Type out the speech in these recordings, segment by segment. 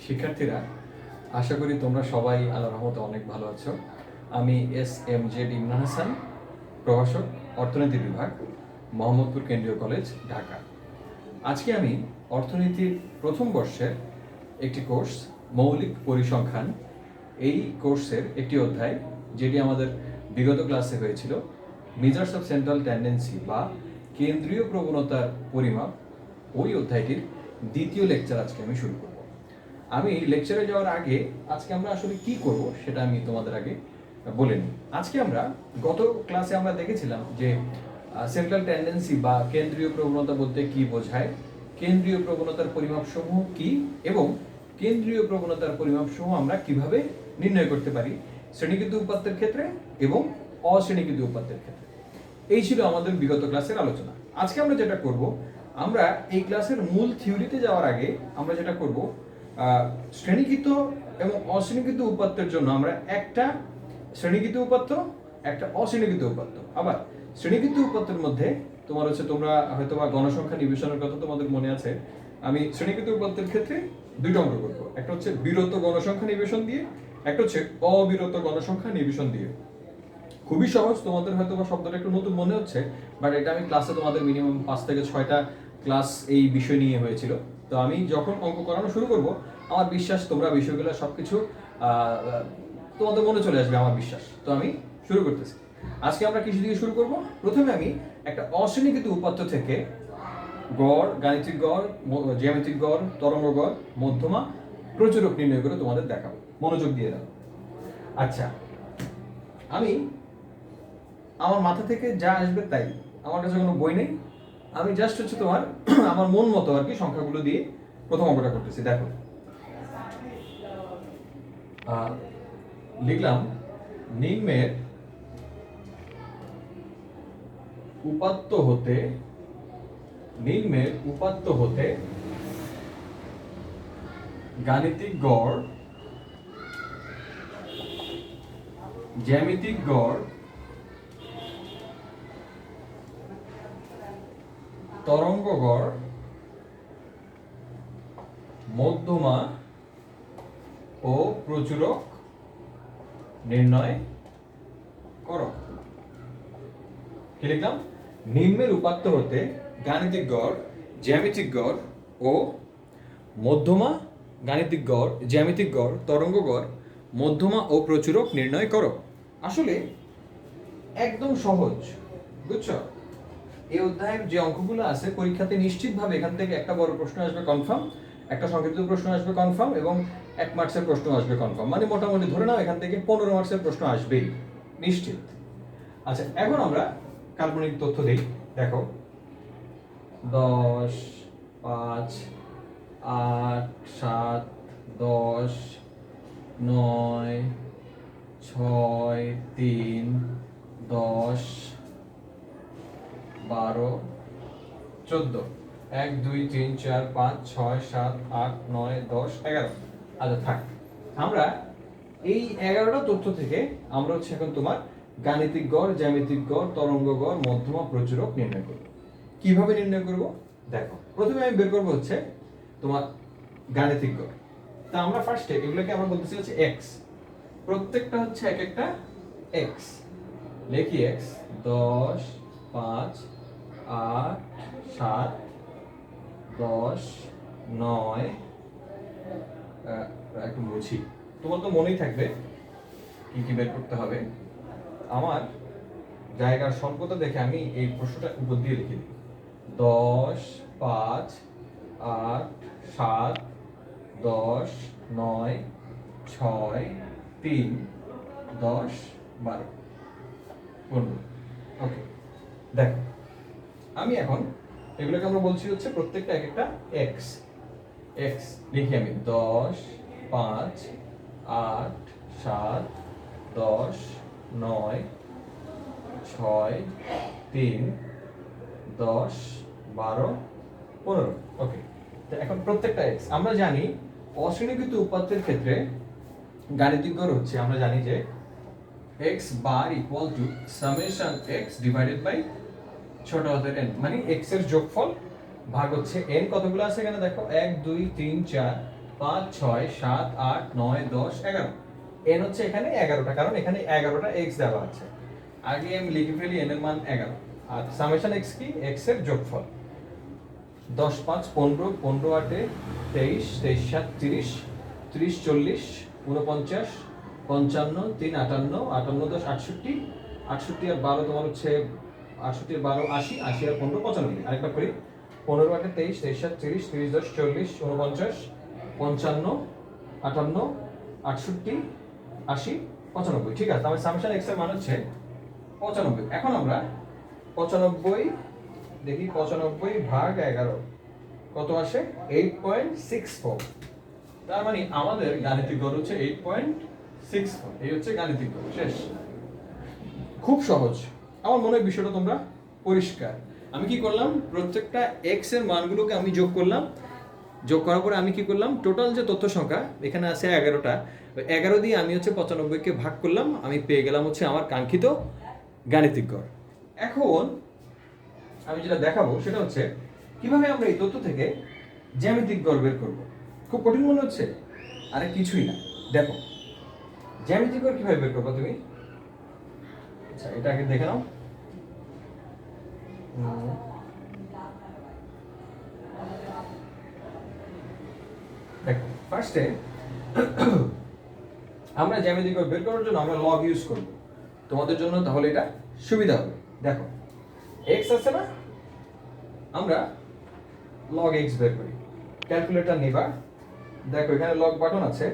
শিক্ষার্থীরা, আশা করি তোমরা সবাই আল্লাহর রহমতে অনেক ভালো আছো। আমি SMZ ইমরান হাসান, প্রভাষক, অর্থনীতি বিভাগ, মোহাম্মদপুর কেন্দ্রীয় কলেজ, ঢাকা। আজকে আমি অর্থনীতির প্রথম বর্ষের একটি কোর্স, মৌলিক পরিসংখ্যান, এই কোর্সের একটি অধ্যায় যেটি আমাদের বিগত ক্লাসে হয়েছিল, মেজার্স অফ সেন্ট্রাল টেন্ডেন্সি বা কেন্দ্রীয় প্রবণতার পরিমাপ, ওই অধ্যায়টির দ্বিতীয় লেকচার আজকে আমি শুরু করব। আমি লেকচারে যাওয়ার আগে আজকে আমরা আসলে কি করব সেটা আমি তোমাদের আগে বলে নিই। আজকে আমরা গত ক্লাসে আমরা দেখেছিলাম যে সেন্ট্রাল টেন্ডেন্সি বা কেন্দ্রীয় প্রবণতা বলতে কি বোঝায়, কেন্দ্রীয় প্রবণতার পরিমাপসমূহ কি এবং কেন্দ্রীয় প্রবণতার পরিমাপসমূহ আমরা কিভাবে নির্ণয় করতে পারি শ্রেণীকৃত উপাত্তের ক্ষেত্রে এবং অশ্রেণীকৃত উপাত্তের ক্ষেত্রে। এই ছিল আমাদের বিগত ক্লাসের আলোচনা। আজকে আমরা যেটা করব, আমরা এই ক্লাসের মূল থিওরিতে যাওয়ার আগে আমরা যেটা করব, শ্রেণীকৃত এবং অশ্রেণীকৃত উপাত্তের জন্য আমরা একটা শ্রেণীকৃত উপাত্ত, একটা অশ্রেণীকৃত উপাত্ত, আবার শ্রেণীকৃত উপাত্তের মধ্যে তোমার হচ্ছে, তোমরা হয়তো বা গণসংখ্যা নিবেশনের কথা তোমাদের মনে আছে, আমি শ্রেণীকৃত উপাত্তের ক্ষেত্রে দুইটা অঙ্ক করবো। একটা হচ্ছে বিরত গণসংখ্যা নিবেশন দিয়ে, একটা হচ্ছে অবিরত গণসংখ্যা নিবেশন দিয়ে। খুবই সহজ, তোমাদের হয়তো বা শব্দটা একটু নতুন মনে হচ্ছে, বাট এটা আমি ক্লাসে তোমাদের মিনিমাম 5 থেকে 6টা ক্লাস এই বিষয় নিয়ে হয়েছিল। তো আমি যখন অঙ্ক করানো শুরু করব, আমার বিশ্বাস তোমরা বিষয়গুলো সবকিছু তোমাদের মনে চলে আসবে, আমার বিশ্বাস। তো আমি শুরু করতেছি। আজকে আমরা কিছু দিয়ে শুরু করব। প্রথমে আমি একটা অশ্রেণীকৃত উপাত্ত থেকে গড়, গাণিতিক গড়, জ্যামিতিক গড়, তরঙ্গ গড়, মধ্যমা, প্রচুরক নির্ণয় করে তোমাদের দেখাবো। মনোযোগ দিয়ে দাও। আচ্ছা, আমি আমার মাথা থেকে যা আসবে তাই, আমার কাছে কোনো বই নেই, আমি জাস্ট হচ্ছে তোমার আমার মন মতো আর কি সংখ্যাগুলো দিয়ে প্রথম অঙ্কটা করতেছি। দেখো, লিখলাম নিম্নের উপাত্ত হতে, নিম্নের উপাত্ত হতে গাণিতিক গড়, জ্যামিতিক গড়, তরঙ্গ গড়, মধ্যমা ও প্রচুরক নির্ণয় করো। কি লিখলাম? নিম্নের উপাত্ত হতে গাণিতিক গড়, জ্যামিতিক গড় ও মধ্যমা, গাণিতিক গড়, জ্যামিতিক গড়, তরঙ্গ গড়, মধ্যমা ও প্রচুরক নির্ণয় করো। আসলে একদম সহজ, বুঝছো? এই অধ্যায়ের যে অঙ্কগুলো আছে পরীক্ষাতে নিশ্চিতভাবে এখান থেকে একটা বড় প্রশ্ন আসবে কনফার্ম, একটা সংক্ষিপ্ত প্রশ্ন আসবে কনফার্ম, এবং 1 মার্কসের প্রশ্ন আসবে কনফার্ম। মানে মোটামুটি ধরে নাও এখান থেকে 15 মার্কসের প্রশ্ন আসবেই, নিশ্চিত। আচ্ছা, এখন আমরা কাল্পনিক তথ্য দেই। দেখো, 10, 5, 8, 7, 10, 9, 6, 3, 10, 12, 14, 1, 2, 3, 4, 5, 6, 7, 8, 9, 10, 11। আচ্ছা থাক, আমরা এই 11টা তথ্য থেকে আমরা হচ্ছে এখন তোমার গাণিতিক গড়, জ্যামিতিক গড়, তরঙ্গ গড়, মধ্যমা, প্রচুরক নির্ণয় করব। কিভাবে নির্ণয় করব? দেখো, প্রথমে আমি বের করব হচ্ছে তোমার গাণিতিক গড়। তা আমরা ফার্স্টে এগুলোকে আমরা বলতেছি হচ্ছে x, প্রত্যেকটা হচ্ছে এক একটা x। লিখি x, 10, 5, 8, 7, 10, 9, একটু মুছি, তোমার তো মনেই থাকবে কি কি বের করতে হবে। আমার জায়গার স্বল্পতা দেখে আমি এই প্রশ্নটা উপর দিয়ে লিখে দিই। 10, 5, 8, 7, 10, 9, 6, 3, 10, 12, 15। ওকে, দেখো আমি এখন এগুলোকে আমরা বলছি হচ্ছে প্রত্যেকটা এক একটা x। x লিখি আমি 10, 5, 8, 7, 10, 9, 6, 3, 10, 12, 15। ওকে, তো এখন প্রত্যেকটা x আমরা জানি অশ্রেণীকৃত উপাত্তের ক্ষেত্রে গাণিতিক গড় হচ্ছে, আমরা জানি যে x bar equal to summation x divided by ছোট হাতের n, মানে x এর যোগফল ভাগ হচ্ছে n। কতগুলো আছে এখানে দেখো, 1, 2, 3, 4, 5 6 7 8 9 10 11 n হচ্ছে এখানে 11টা, কারণ এখানে 11টা x দেওয়া আছে। আগে আমি লিখে ফেলি n এর মান 11, আর সামেশন x কি, x এর যোগফল। 10 5 15, 15 8 23, 23 7 30, 30 40 49 55 3 58, 58 10 68, 68 আর 12 তোমার হচ্ছে 68 আর 12 80, 80 আর 15 95। আরেকবার করি, 15 8 23, 23 7 30, 30 10 40 49 55 58 68 80 95। ঠিক আছে, তাহলে সামেশন x এর মান হচ্ছে 95। এখন আমরা 95 দেখি, 95 ভাগ 11 কত আসে, 8.64। তার মানে আমাদের গাণিতিক গড় হচ্ছে 8.64। এই হচ্ছে গাণিতিক গড়, শেষ। খুব সহজ, আমার মনে হয় বিষয়টা তোমরা পরিষ্কার। আমি কি করলাম, প্রত্যেকটা x এর মানগুলোকে আমি যোগ করলাম, যোগ করার পরে আমি কি করলাম, টোটাল যে তথ্য সংখ্যা এখানে আছে 11টা, 11 দিয়ে আমি হচ্ছে 95কে ভাগ করলাম, আমি পেয়ে গেলাম হচ্ছে আমার কাঙ্ক্ষিত গাণিতিক গড়। এখন আমি যেটা দেখাবো সেটা হচ্ছে কিভাবে আমরা এই তথ্য থেকে জ্যামিতিক গড় বের করব। খুব কঠিন মনে হচ্ছে? আরে কিছুই না, দেখো জ্যামিতিক গড় কিভাবে বের করবো তুমি। আচ্ছা, এটা আগে দেখে নাও। দেখো, ফার্স্টে আমরা জ্যামিতিক গড় বের করার জন্য আমরা লগ ইউজ করব তোমাদের জন্য, তাহলে এটা সুবিধা হবে। দেখো x আছে না, আমরা log x বের করি। ক্যালকুলেটর নিবা, দেখো এখানে লগ বাটন আছে।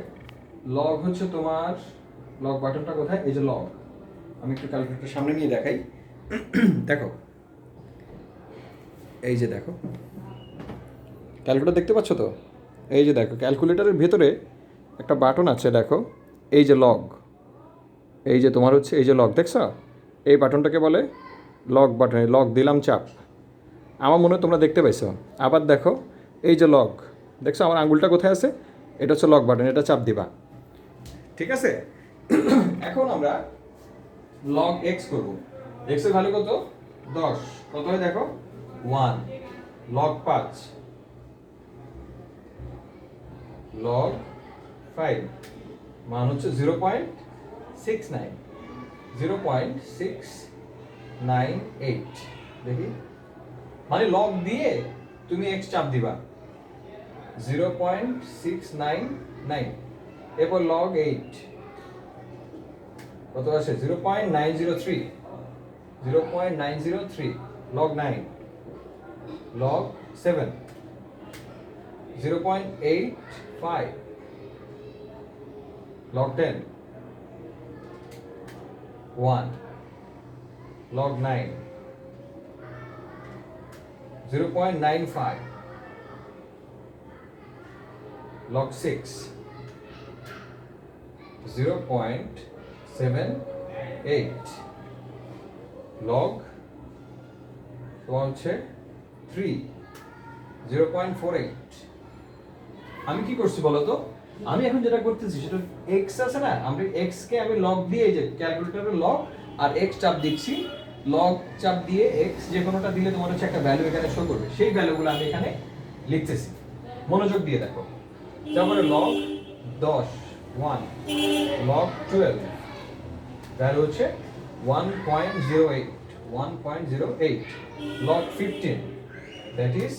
লগ হচ্ছে তোমার, লগ বাটনটা কোথায়, এই যে লগ। আমি একটু ক্যালকুলেটর সামনে নিয়ে দেখাই। দেখো এই যে দেখো ক্যালকুলেটর দেখতে পাচ্ছ তো, এই যে দেখো ক্যালকুলেটরের ভেতরে একটা বাটন আছে, দেখো এই যে লগ, এই যে তোমার হচ্ছে এই যে লগ, দেখছো এই বাটনটাকে বলে লগ বাটন। লগ দিলাম চাপ, আমার মনে হয় তোমরা দেখতে পাইছো। আবার দেখো এই যে লগ, দেখছো আমার আঙ্গুলটা কোথায় আছে, এটা হচ্ছে লগ বাটন, এটা চাপ দিবা। ঠিক আছে, এখন আমরা লগ এক্স করব। এক্স এর ভ্যালু কত, 10, কত হয় দেখো 1। লগ 5, লগ 5 মান হচ্ছে 0.69, 0.698। দেখি, মানে লগ দিয়ে তুমি x চাপ দিবা 0.699। এরপর লগ 8 কত আসে, 0.903, 0.903। Log 9, log 7 0.85, log 10 1, log 9 0.95, log 6 0.78, log তোমার হচ্ছে 3 0.48। আমি কি করছি বলো তো, আমি এখন যেটা করতেছি সেটা x আছে না, আমরা x কে আমি লগ দিয়ে, এই যে ক্যালকুলেটরের লগ আর x চাপ দিচ্ছি, লগ চাপ দিয়ে x যে কোনোটা দিলে তোমার হচ্ছে একটা ভ্যালু এখানে শো করবে, সেই ভ্যালুগুলো আমি এখানে লিখতেছি। মনোযোগ দিয়ে দেখো, তারপরে লগ 10 1, লগ 12 ভ্যালু হচ্ছে 1.08, 1.08, log 15 that is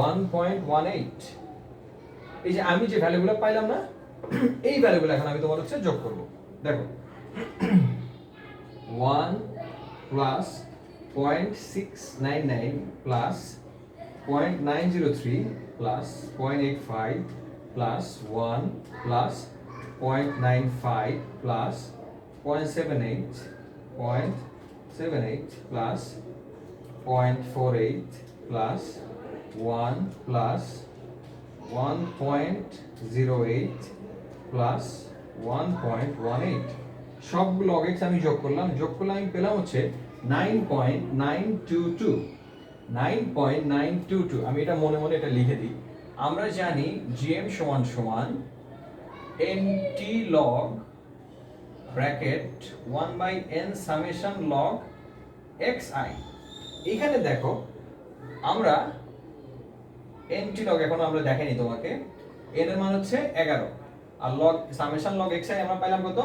1.18। এই যে আমি যে ভ্যালুগুলো পাইলাম না, এই ভ্যালুগুলো এখন আমি তোমার হচ্ছে যোগ করব। দেখো 1 plus 0.699 plus 0.903 plus 0.85 plus 1 plus 0.95 plus 0.78 plus 0.48 plus 1 plus 1.08 plus 1.18। সবগুলো log x আমি যোগ করলাম, আমি পেলাম হচ্ছে 9.922, 9.922। আমি এটা মনে মনে এটা লিখে দিই। আমরা জানি gm সমান সমান nt log bracket 1/n summation log xi। এখানে দেখো আমরা nt log এখন আমরা দেখাইনি তোমাকে, এন এর মান হচ্ছে 11 আর log summation log x i আমরা পাইলাম কত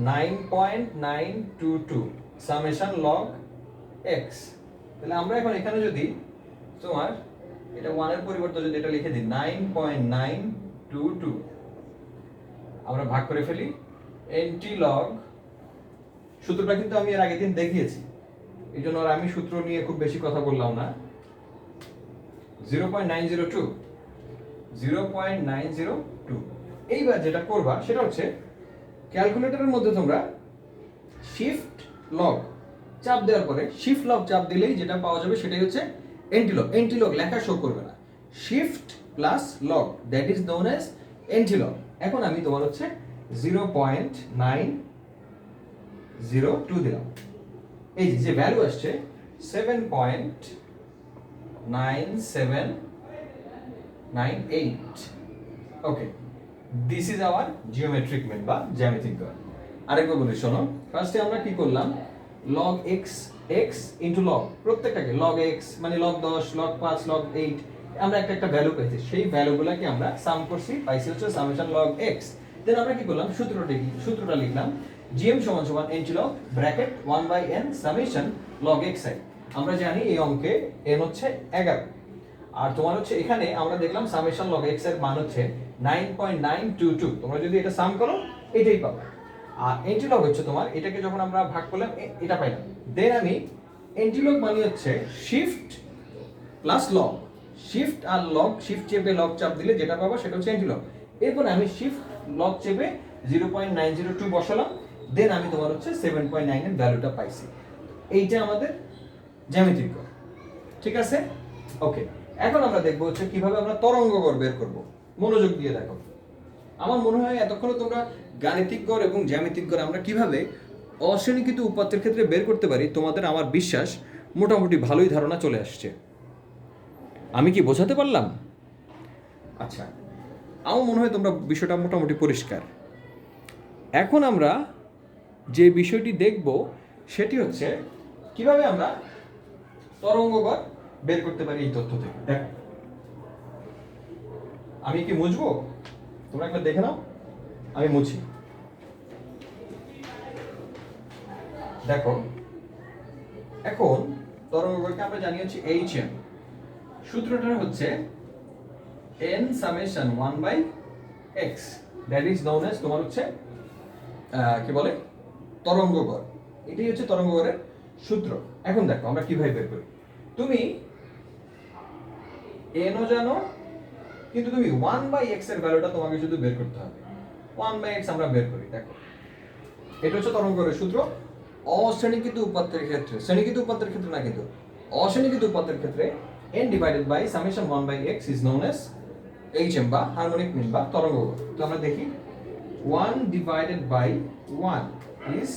9.922 সামেশন লগ এক্স। তাহলে আমরা এখন এখানে যদি তোমার এটা 1 এর পরিবর্তে যদি এটা লিখে দিই 9.922 আমরা ভাগ করে ফেলি এনটি লগ, সূত্রটা কিন্তু আমি এর আগের দিন দেখিয়েছি এই জন্য আর আমি সূত্র নিয়ে খুব বেশি কথা বললাম না। 0.902 এইবার যেটা করবা সেটা হচ্ছে ক্যালকুলেটরের মধ্যে তোমরা শিফট লগ চাপ দেওয়ার পরে শিফট লগ চাপ দিলেই যেটা পাওয়া যাবে সেটাই হচ্ছে এন্টিলগ। এন্টিলগ লেখা শো করবে না, shift plus log that is known as antilog. এখন আমি তোমার হচ্ছে 0.902 দিলাম, এই যে ভ্যালু আসছে 7.9798। Okay, this is our geometric mean বা জ্যামিতিক গড়। আরেকবার বলি শোনো, ফার্স্টে আমরা কি করলাম log x x into log, প্রত্যেকটাকে log x মানে log 10 log 5 log 8 আমরা একটা একটা ভ্যালু পেয়েছি, সেই ভ্যালুগুলোকে আমরা সাম করছি, পাইছি হচ্ছে সামেশন log x। দেন আমরা কি করলাম সূত্রটা লিখলাম gm সমান সমান antilog bracket 1/n summation log xi। আমরা জানি এই অঙ্কে n হচ্ছে 11 আর তোমার হচ্ছে এখানে আমরা দেখলাম সামেশন log x এর মান হচ্ছে 9.922। তোমরা যদি এটা সাম করো এটাই পাবে। আর এন্টিলগ হচ্ছে তোমার এটাকে যখন আমরা ভাগ করলাম এটা পাইলাম। দেন আমি এন্টিলগ মানে হচ্ছে শিফট প্লাস লগ, শিফট আর লগ, শিফট চেপে লগ চাপ দিলে যেটা পাবো সেটা হচ্ছে এন্টিলগ। এরপর আমি শিফট লগ চেপে 0.902 বসালাম, দেন আমি তোমার হচ্ছে 7.9 এর ভ্যালুটা পাইছি। এইটা আমাদের জ্যামিতিক গড়, ঠিক আছে? ওকে, এখন আমরা দেখবো হচ্ছে কিভাবে আমরা তরঙ্গ গড় বের করব। মনোযোগ দিয়ে দেখো, আমার মনে হয় এতক্ষণ তোমরা গাণিতিক গড় এবং জ্যামিতিক গড় আমরা কিভাবে অশ্রেণীকৃত উপাত্তের ক্ষেত্রে বের করতে পারি তোমাদের আমার বিশ্বাস মোটামুটি ভালোই ধারণা চলে আসছে। আমি কি বোঝাতে পারলাম? আচ্ছা, আমার মনে হয় তোমরা বিষয়টা মোটামুটি পরিষ্কার। এখন আমরা যে বিষয়টি দেখব সেটি হচ্ছে কিভাবে আমরা তরঙ্গ গড় বের করতে পারি এই তথ্য থেকে। দেখো, আমি কি মুছবো? তোমরা একবার দেখে নাও, আমি মুছি। দেখো, এখন তরঙ্গ গড়কে আমরা জানি হচ্ছে hm, সূত্রটা হচ্ছে n summation 1/x that is known as তোমার হচ্ছে কি বলে তরঙ্গ গড়। এটাই হচ্ছে তরঙ্গ গড়ের সূত্র। এখন দেখো আমরা কিভাবে বের করি। তুমি n ও জানো, কিন্তু তুমি 1/x এর ভ্যালুটা তোমাকে শুধু বের করতে হবে। 1/x আমরা বের করি। দেখো, এটা হচ্ছে তরঙ্গ গড়ের সূত্র অশ্রেণীকৃত উপাত্তের ক্ষেত্রে, শ্রেণীকৃত উপাত্তের ক্ষেত্রে না, কিন্তু অশ্রেণীকৃত উপাত্তের ক্ষেত্রে n divided by summation 1/x is known as hm বা হারমোনিক মিন বা তরঙ্গ গড়। তো আমরা দেখি 1 ডিভাইডেড বাই 1 ইজ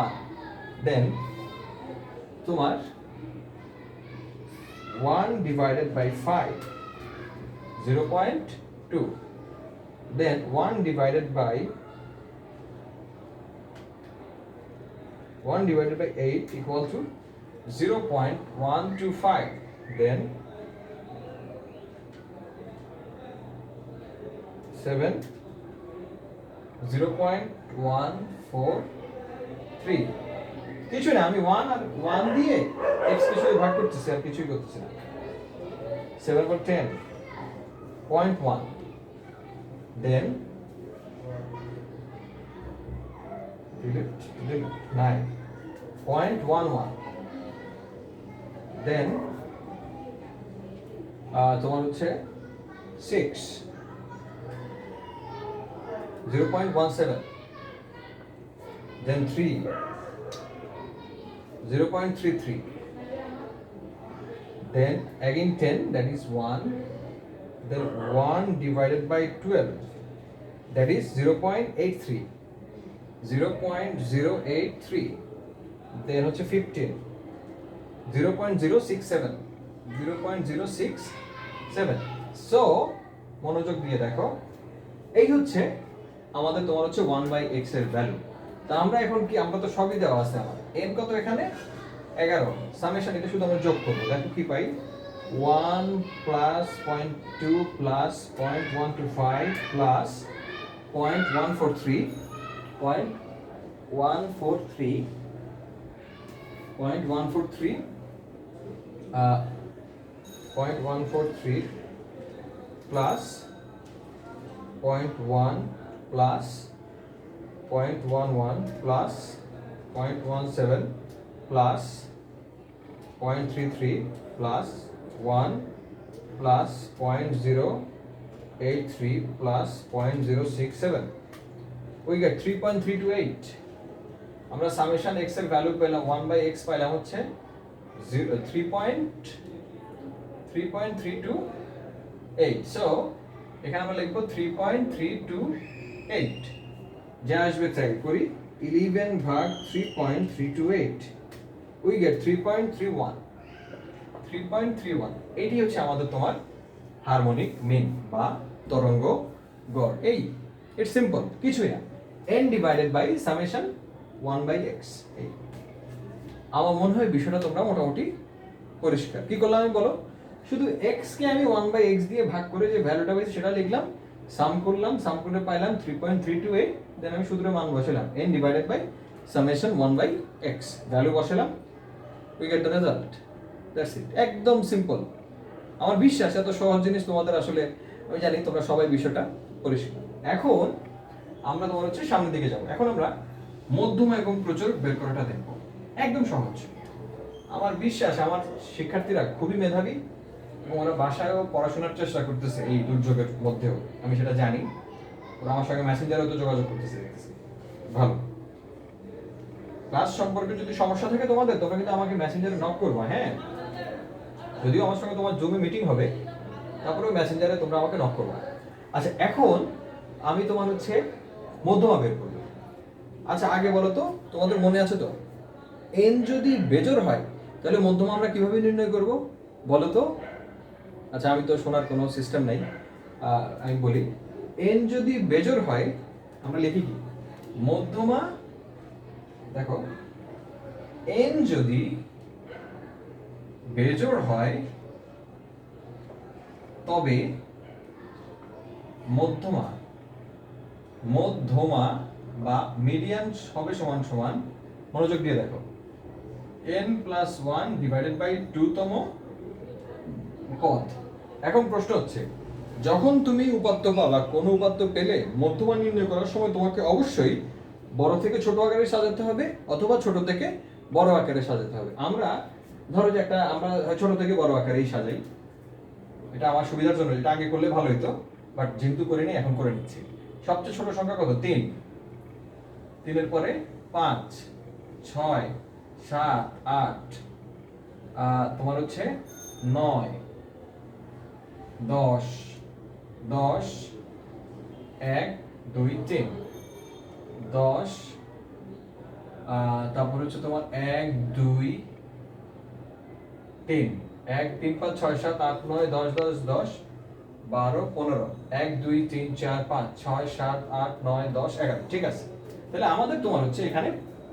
1, দেন তোমার 1 divided by 5 0.2, then 1 divided by 8 equal to 0.125, then 7 0.143। কিছু না, আমি 1 আর 1 দিয়ে x কে শুধু ভাগ করতেছি আর কিছুই করতেছি না। 7/10.1, then 9.11, then তোমার হচ্ছে 6 0.17, then 3 0.33, then again 10 that is 1, then 1 divided by 12 that is 0.83, 0.083, then হচ্ছে 15 0.067, 0.067। সো মনোযোগ দিয়ে দেখো, এই হচ্ছে আমাদের তোমার হচ্ছে 1/x এর ভ্যালু। তা আমরা এখন কি, আমরা তো সবই দেওয়া আছে, আমার n কত এখানে 11 সামেশন, এটা শুধু আমরা যোগ করব। দেখো কি পাই 1 plus 0.2 plus 0.125 plus 0.143 0.143 0.143 0.143 plus 0.1 plus 0.11 plus 0.17 plus 0.33 plus 1 plus 0.083 plus 0.067. We get 3.328. আমরা সামেশন x এর ভ্যালু পেলাম 1/x পাইলাম হচ্ছে 3.328. সো এখানে আমরা লিখব 3.328. যা আসবে ট্রাই করি 11 ভাগ 3.328. We get 3.31. এটি হচ্ছে আমাদের তোমার হারমোনিক মিন বা তরঙ্গ গড়। এই ইটস সিম্পল, কিছুই না, n divided by summation 1/x। এই আমার মনে হয় বিষয়টা তোমরা মোটামুটি পরিষ্কার। কি করলাম আমি বলো, শুধু x কে আমি 1/x দিয়ে ভাগ করে যে ভ্যালুটা পেয়েছি সেটা লিখলাম, সাম করলাম, সাম করে পাইলাম 3.328। দেন আমি সূত্রে মান বসালাম n divided by summation 1/x, value বসালাম, we get the result. That's it. একদম সিম্পল। আমার বিশ্বাস এত সহজ জিনিস তোমাদের আসলে আমি জানি তোমরা সবাই বিষয়টা পরিষ্কার। এখন আমরা তোমার হচ্ছে সামনের দিকে যাব। এখন আমরা মধ্যমা এবং প্রচুর বের করাটা দেখব। একদম সহজ। আমার বিশ্বাস আমার শিক্ষার্থীরা খুবই মেধাবী এবং ওরা বাসায়ও পড়াশোনার চেষ্টা করতেছে এই দুর্যোগের মধ্যেও, আমি সেটা জানি। ওরা আমার সঙ্গে মেসেঞ্জারেও তো যোগাযোগ করতেছে, ভালো। ক্লাস সম্পর্কে যদি সমস্যা থাকে তোমাদের, তোমরা কিন্তু আমাকে মেসেঞ্জারে নক করবা, হ্যাঁ। যদিও আমার সঙ্গে তোমার জুমে মিটিং হবে, তারপরেও মেসেঞ্জারে তোমরা আমাকে নক করবা। আচ্ছা, এখন আমি তোমার হচ্ছে মধ্যমা বের করব। আচ্ছা, আগে বলো তো, তোমাদের মনে আছে তো n যদি বেজোড় হয় তাহলে মধ্যমা আমরা কিভাবে নির্ণয় করব বলো তো? আচ্ছা, আমি তো শোনার কোনো সিস্টেম নাই, আমি বলি n যদি বেজোড় হয় আমরা লিখি কি, মধ্যমা, দেখো n যদি বেজোড় হয় তবে মধ্যমা বা মিডিয়ান হবে সমান সমান, মনোযোগ দিয়ে দেখো, n+1 ডিভাইডেড বাই 2 তম পদ। এখন প্রশ্ন হচ্ছে, যখন তুমি উপাত্ত পাবা, কোন উপাত্ত পেলে মধ্যমা নির্ণয় করার সময় তোমাকে অবশ্যই বড় থেকে ছোট আকারে সাজাতে হবে অথবা ছোট থেকে বড় আকারে সাজাতে হবে। আমরা ধরো যে আমরা ছোট থেকে বড় আকারেই সাজাই, এটা আমার সুবিধার জন্য, এটা আগে করলে ভালো হতো, বাট যেহেতু করিনি এখন করে নিচ্ছি। সবচেয়ে ছোট সংখ্যা কত? 3। 3 এর পরে 5, 6, 7, 8, তোমার হচ্ছে 9, 10, 1, 2, 3, 10, তারপর হচ্ছে তোমার 1, 2, 3, 1, 3, 5, 6, 7, 8, 9, 10, 10, 10, 12, 15, 1, 2, 3, 4, 5, 6, 7, 8, 9, 10, 11। ঠিক আছে, তাহলে আমাদের তোমার হচ্ছে এখানে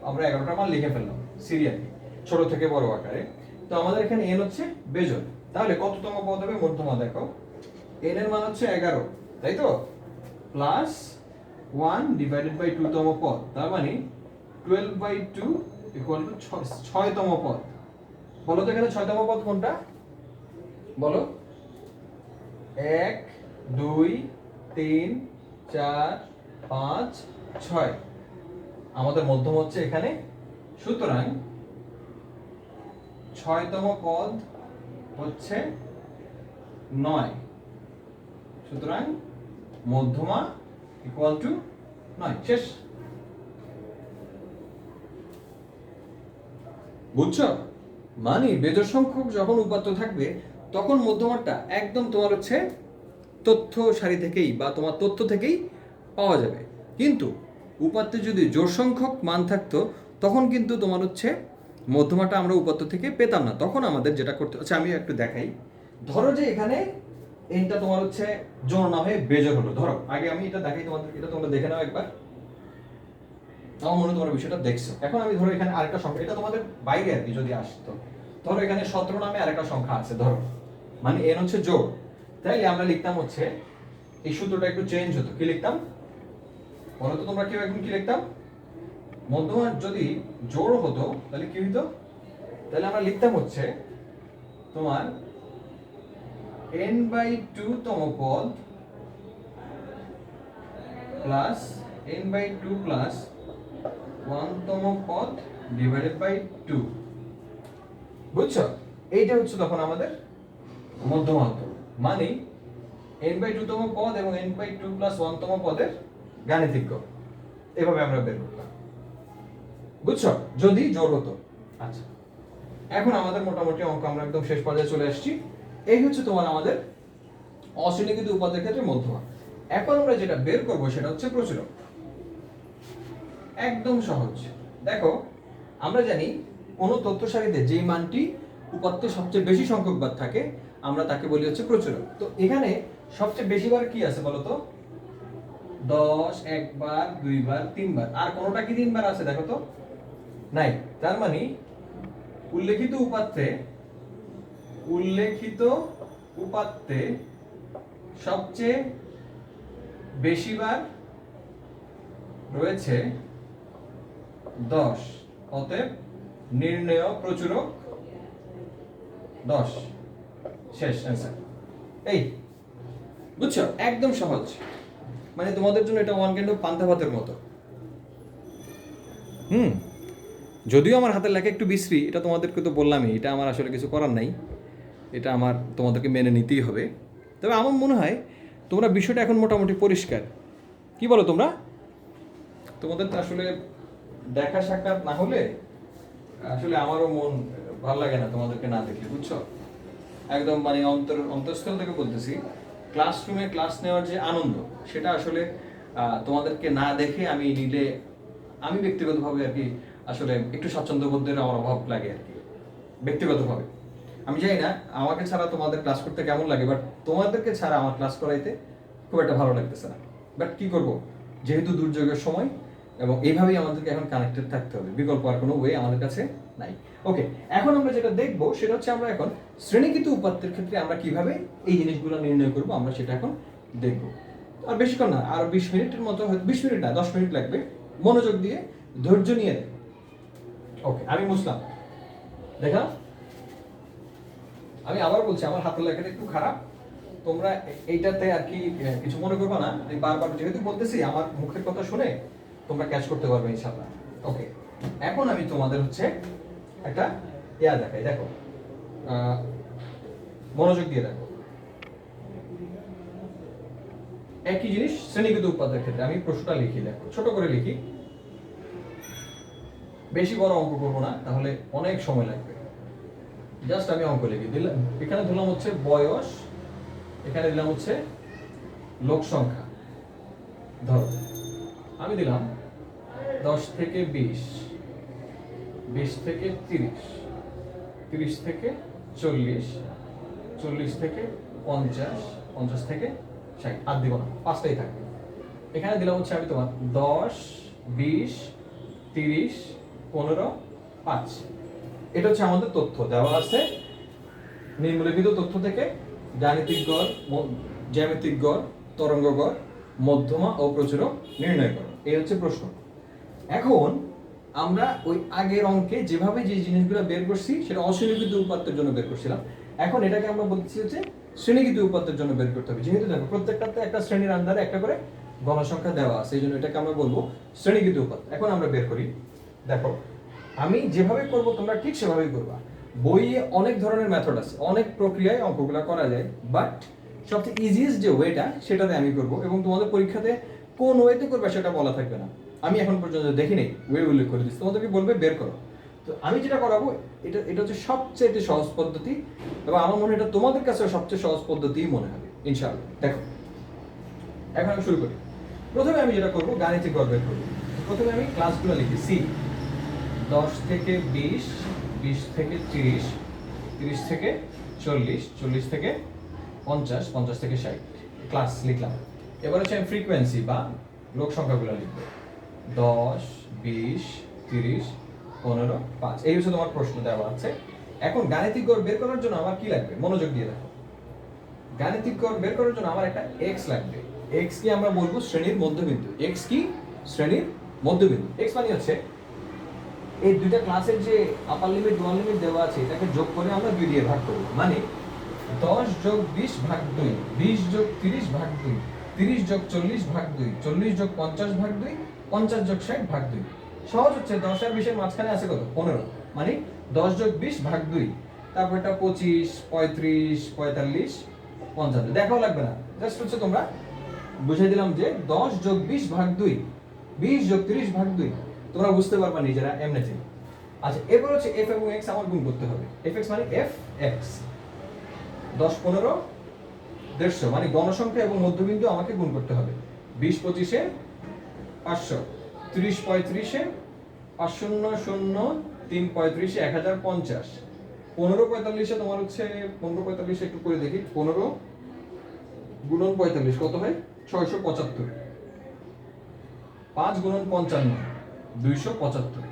আমরা 11টা মান লিখে ফেললাম সিরিয়ালি ছোট থেকে বড় আকারে। তো আমাদের এখানে n হচ্ছে বেজোড়, তাহলে কততম পদ হবে মধ্যমা? দেখো n এর মান হচ্ছে 11, তাই তো, প্লাস 1 ডিভাইডেড বাই 2 তম পদ, তার মানে 12/2 ইকুয়াল টু 6 তম পদ। বলো তো এখানে 6 তম পদ কোনটা বলো? 1, 2, 3, 4, 5, 6। আমাদের মধ্যম হচ্ছে এখানে, সুতরাং 6 তম পদ হচ্ছে 9, সুতরাং মধ্যমা ইকুয়াল টু 9। শেষ। বুঝছো? মানে বেজোড় সংখ্যক যখন উপাত্ত থাকবে তখন মধ্যমাটা একদম তোমার হচ্ছে তথ্য সারি থেকেই বা তোমার তথ্য থেকেই পাওয়া যাবে, কিন্তু উপাত্তে যদি জোড় সংখ্যক মান থাকতো তখন কিন্তু তোমার হচ্ছে মধ্যমাটা আমরা উপাত্ত থেকে পেতাম না। তখন আমাদের যেটা করতে হচ্ছে, আমি একটু দেখাই। ধরো যে এখানে এনটা তোমার হচ্ছে জোড় না হয়ে বেজোড় হলো। ধরো আগে আমি এটা দেখাই তোমাদের, এটা তোমরা দেখে নাও একবার, আমার মনে তোমরা বিষয়টা দেখছো। এখন আমি ধরো এখানে আরেকটা সংখ্যা, এটা তোমাদের বাইরে আর কি যদি আসতো, ধরো এখানে 17 নামে আরেকটা সংখ্যা আছে, ধরো মানে n হচ্ছে জোড়, তাইলে আমরা লিখতাম হচ্ছে এই সূত্রটা একটু চেঞ্জ হতো, কি লিখতাম বলো তো তোমরা কেউ এখন কি লিখতাম? মধ্যমা যদি জোড় হতো তাহলে কি হতো? তাহলে আমরা লিখতাম হচ্ছে তোমার n/2 তম পদ প্লাস n/2 প্লাস 1 তম পদ ডিভাইডেড বাই 2। বুঝছো? এইটা হচ্ছে তখন আমাদের মধ্যমা হতো, মানে n/2 তম পদ এবং n/2 প্লাস 1 তম পদের গাণিতিক গড়, এভাবে আমরা বের করতাম। বুঝছো? যদি জোড় হতো। আচ্ছা, এখন আমাদের মোটামুটি অঙ্ক আমরা একদম শেষ পর্যায়ে চলে আসছি। এই হচ্ছে তোমার আমাদের অশ্রেণীকৃত উপাত্তের ক্ষেত্রে মধ্যমা। এখন আমরা যেটা বের করব সেটা হচ্ছে প্রচুরক। একদম সহজ। দেখো, আমরা জানি কোন তথ্য সারিতে যে মানটি উপাত্তে সবচেয়ে বেশি সংখ্যক বার থাকে আমরা তাকে বলি হচ্ছে প্রচুরক। তো এখানে সবচেয়ে বেশি বার কি আছে বলো তো? 10, একবার, দুইবার, তিনবার। আর কোনটা কি তিনবার আছে দেখো তো? নাই। তার মানে উল্লেখিত উপাত্তে সবচেয়ে বেশি বার রয়েছে 10, অতএব নির্ণেয় প্রচুরক 10। শেষ অ্যান্সার। এই বুঝছো? একদম সহজ। মানে তোমাদের জন্য এটা ওয়ান কাইন্ড অফ পান্তা ভাতের মতো। যদিও আমার হাতের লেখা একটু বিশ্রী, এটা তোমাদেরকে তো বললামই, এটা আমার আসলে কিছু করার নাই, এটা আমার তোমাদেরকে মেনে নিতেই হবে। তবে আমার মনে হয় তোমরা বিষয়টা এখন মোটামুটি পরিষ্কার। কি বলো তোমরা? তোমাদের তো আসলে দেখা সাক্ষাৎ না হলে আসলে আমারও মন ভালো লাগে না তোমাদেরকে না দেখলে, বুঝছো? একদম মানে অন্তঃস্থল থেকে বলতেছি, ক্লাসরুমে ক্লাস নেওয়ার যে আনন্দ সেটা আসলে তোমাদেরকে না দেখে আমি নিলে আমি ব্যক্তিগতভাবে আর কি আসলে একটু স্বাচ্ছন্দ্যবোধের আমার অভাব লাগে আর কি ব্যক্তিগতভাবে। আমি জানি না আমাকে ছাড়া তোমাদের ক্লাস করতে কেমন লাগে, বাট তোমাদেরকে ছাড়া আমার ক্লাস করাইতে খুব একটা ভালো লাগতেছে না। বাট কি করব, যেহেতু দুর্যোগের সময় এবং এইভাবেই আমাদেরকে এখন কানেক্টেড থাকতে হবে, বিকল্প আর কোনো ওয়ে আমাদের কাছে নাই। ওকে, এখন আমরা যেটা দেখবো সেটা হচ্ছে আমরা এখন শ্রেণীকৃত উপাত্তের ক্ষেত্রে আমরা কিভাবে এই জিনিসগুলো নির্ণয় করব আমরা সেটা এখন দেখব। আর বেশিক্ষণ না, আর 20 মিনিটের মতো, হয়তো 20 মিনিট না 10 মিনিট লাগবে, মনোযোগ দিয়ে ধৈর্য নিয়ে দেখ। ওকে, আমি মুসলাম। দেখা, আমি আবার বলছি আমার হাতের লেখাটা একটু খারাপ, তোমরা এইটাতে আর কি কিছু মনে করবে না। আমি বারবার যেহেতু বলতেছি আমার মুখের কথা শুনে তোমরা ক্যাচ করতে পারবে ইনশাআল্লাহ। ওকে, এখন আমি তোমাদের হচ্ছে একটা দেখাই, দেখো মনোযোগ দিয়ে দেখো। একই জিনিস শ্রেণীগত উপাত্তের ক্ষেত্রে আমি প্রশ্নটা লিখি, দেখো ছোট করে লিখি, বেশি বড় অঙ্ক করবো না তাহলে অনেক সময় লাগবে। জাস্ট আমি অঙ্ক লিখি দিলাম, এখানে দিলাম হচ্ছে বয়স, এখানে দিলাম হচ্ছে লোক সংখ্যা। ধরো আমি দিলাম 10 থেকে 20, 20 থেকে 30, 30 থেকে 40, 40 থেকে 50, 50 থেকে 60। আর দিব না, পাঁচটাই থাকবে। এখানে দিলাম হচ্ছে আমি তোমার 10, 20, 30, 15, 5। এটা হচ্ছে আমাদের তথ্য দেওয়া আছে নিম্নলিখিত তথ্য থেকে গাণিতিক গড়, জ্যামিতিক গড়, তরঙ্গ গড়, মধ্যমা ও প্রচুরক নির্ণয় করো। এই হচ্ছে প্রশ্ন। এখন আমরা ওই আগের অঙ্কে যেভাবে যে জিনিসগুলো বের করছি সেটা অশ্রেণীকৃত উপাত্তের জন্য বের করছিলাম, এখন এটাকে আমরা বলছি হচ্ছে শ্রেণীকৃত উপাত্তের জন্য বের করতে হবে। যেহেতু দেখো প্রত্যেকটাতে একটা শ্রেণীর আন্ডারে একটা করে গণসংখ্যা দেওয়া আছে, এই জন্য এটাকে আমরা বলবো শ্রেণীকৃত উপাত্ত। এখন আমরা বের করি, দেখো আমি যেভাবে করব তোমরা ঠিক সেভাবেই করবা। বইয়ে অনেক ধরনের মেথড আছে, অনেক প্রক্রিয়ায় অঙ্কগুলো করা যায়, বাট সবচেয়ে ইজিয়েস্ট যে ওয়েটা সেটাতে আমি করব, এবং তোমাদের পরীক্ষাতে কোন ওয়েতে করবে সেটা বলা থাকবে না। আমি এখন পর্যন্ত দেখি নেই, ওয়ে উল্লেখ করে দিচ্ছি, তোমাদেরকে বলবে বের করো। তো আমি যেটা করাবো এটা হচ্ছে সবচেয়ে সহজ পদ্ধতি, এবং আমার মনে হয় এটা তোমাদের কাছে সবচেয়ে সহজ পদ্ধতিই মনে হবে ইনশাআল্লাহ। দেখো এখন আমি শুরু করি। প্রথমে আমি যেটা করবো গাণিতিক গড় বের করবো। প্রথমে আমি ক্লাসগুলো লিখি, সি 10 থেকে 20, 20 থেকে 30, 30 থেকে 40, 40 থেকে 50, 50 থেকে 60 ক্লাস লিখলাম। এবার হচ্ছে আমি ফ্রিকোয়েন্সি বা লোক সংখ্যাগুলো লিখবো, 10, 20, 30, 15, 5। এই হচ্ছে তোমার প্রশ্ন দেওয়া আছে। এখন গাণিতিক গড় বের করার জন্য আমার কি লাগবে, মনোযোগ দিয়ে দেখো। গাণিতিক গড় বের করার জন্য আমার একটা x লাগবে। x কি আমরা বলবো শ্রেণীর মধ্যবিন্দু। x কি শ্রেণীর মধ্যবিন্দু। x মানে হচ্ছে এই দুইটা ক্লাসের যে আপার লিমিট লোয়ার লিমিট দেওয়া আছে এটাকে যোগ করে আমরা 2 দিয়ে ভাগ করব। মানে 10 যোগ 20 ভাগ 2, 20 যোগ 30 ভাগ 2, 30 যোগ 40 ভাগ 2, 40 যোগ 50 ভাগ 2, 50 যোগ 60 ভাগ 2। সহজ হচ্ছে 10 আর 20 এর মাঝখানে আছে কত? 15। মানে 10 যোগ 20 ভাগ 2। তারপর এটা 25, 35, 45, 55। দেখাও লাগবে না, জাস্ট হচ্ছে তোমরা বুঝিয়ে দিলাম যে 10 যোগ 20 ভাগ 2, 20 যোগ 30 ভাগ 2। তোমরা বুঝতে পারবা নিজেরা এমনিতে। আচ্ছা, এরপর হচ্ছে f এবং x আমার গুণ করতে হবে। fx মানে fx 10 15 150 মানে গণসংখ্যা এবং মধ্যবিন্দু আমাকে গুণ করতে হবে। 20 25 এ 500, 30 35 এ 500 0 3 35 এ 1050, 15 45 এ তোমার হচ্ছে 15 45 একটু করে দেখি, 15 গুণন 45 কত হয়? 675। 5 গুণন 55 275।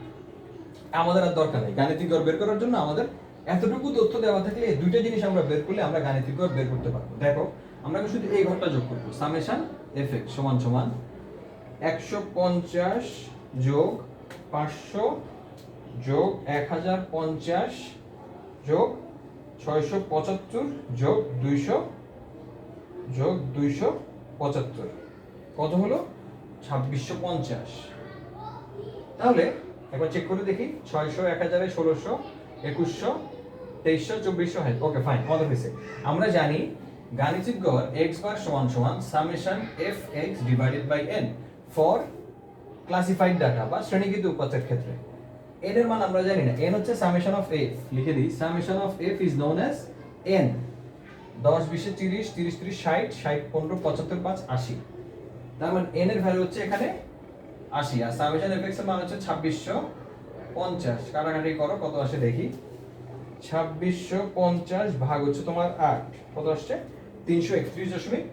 আমাদের আর দরকার নেই গাণিতিক গড় বের করার জন্য। আমাদের এতটুকু তথ্য দেওয়া থাকলে এই দুইটা জিনিস আমরা বের করলে আমরা গাণিতিক গড় বের করতে পারবো। দেখো আমরা শুধু এই ঘরটা যোগ করব। সামেশন fx সমান সমান 150 যোগ 500 যোগ 1050 যোগ 675 যোগ 200 যোগ 275 কত হলো? 2650। তাহলে একবার চেক করে দেখি, 600 1000 1600 2100 2300 2400 হয়। ওকে ফাইন, আমাদের হয়েছে। আমরা জানি গাণিতিক গড় x বার সমান সমান summation fx divided by n for classified data বা শ্রেণীকৃত উপাত্তের ক্ষেত্রে। n এর মান আমরা জানি না, n হচ্ছে সামেশন অফ f। লিখে দিই, summation of f is known as n। 10 20 30 30 30 60 60 15 75 5 80। তার মানে n এর ভ্যালু হচ্ছে এখানে 80 আর সামেশন fx এর মান হচ্ছে 2650। কাটাকাটি করো কত আসে দেখি। 2650 ভাগ হচ্ছে তোমার 8 কত আসছে? 331 দশমিক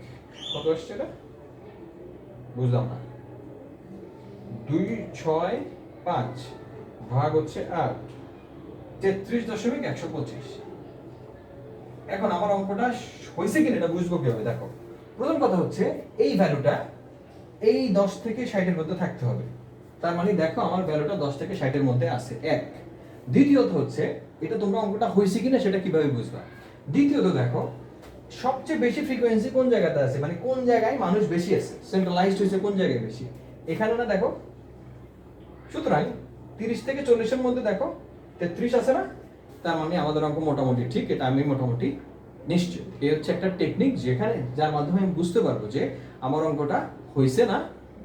কত আসছে এটা? বুঝলাম না। 265 ভাগ হচ্ছে 8 33.125। এখন আমার অঙ্কটা হয়েছে কিনা এটা বুঝবো কিভাবে? দেখো প্রথম কথা হচ্ছে এই ভ্যালুটা এই 10 থেকে 60 এর মধ্যে থাকতে হবে। তার মানে দেখো আমার ভ্যালুটা 10 থেকে 60 এর মধ্যে আছে, এক। দ্বিতীয়ত হচ্ছে এটা তোমরা অঙ্কটা হয়েছে কিনা সেটা কিভাবে বুঝবা? দ্বিতীয়ত দেখো সবচেয়ে বেশি ফ্রিকোয়েন্সি কোন জায়গাতে আছে, মানে কোন জায়গায় মানুষ বেশি আছে, সেন্ট্রালাইজড হয়েছে কোন জায়গায় বেশি, এখানে না। দেখো সুতরাং 30 থেকে 40 এর মধ্যে দেখো 33 আছে না। তার মানে আমাদের অঙ্ক মোটামুটি ঠিক, এটা আমি মোটামুটি নিশ্চিত। এই হচ্ছে একটা টেকনিক যেখানে যার মাধ্যমে আমি বুঝতে পারবো যে আমার অঙ্কটা হয়েছে না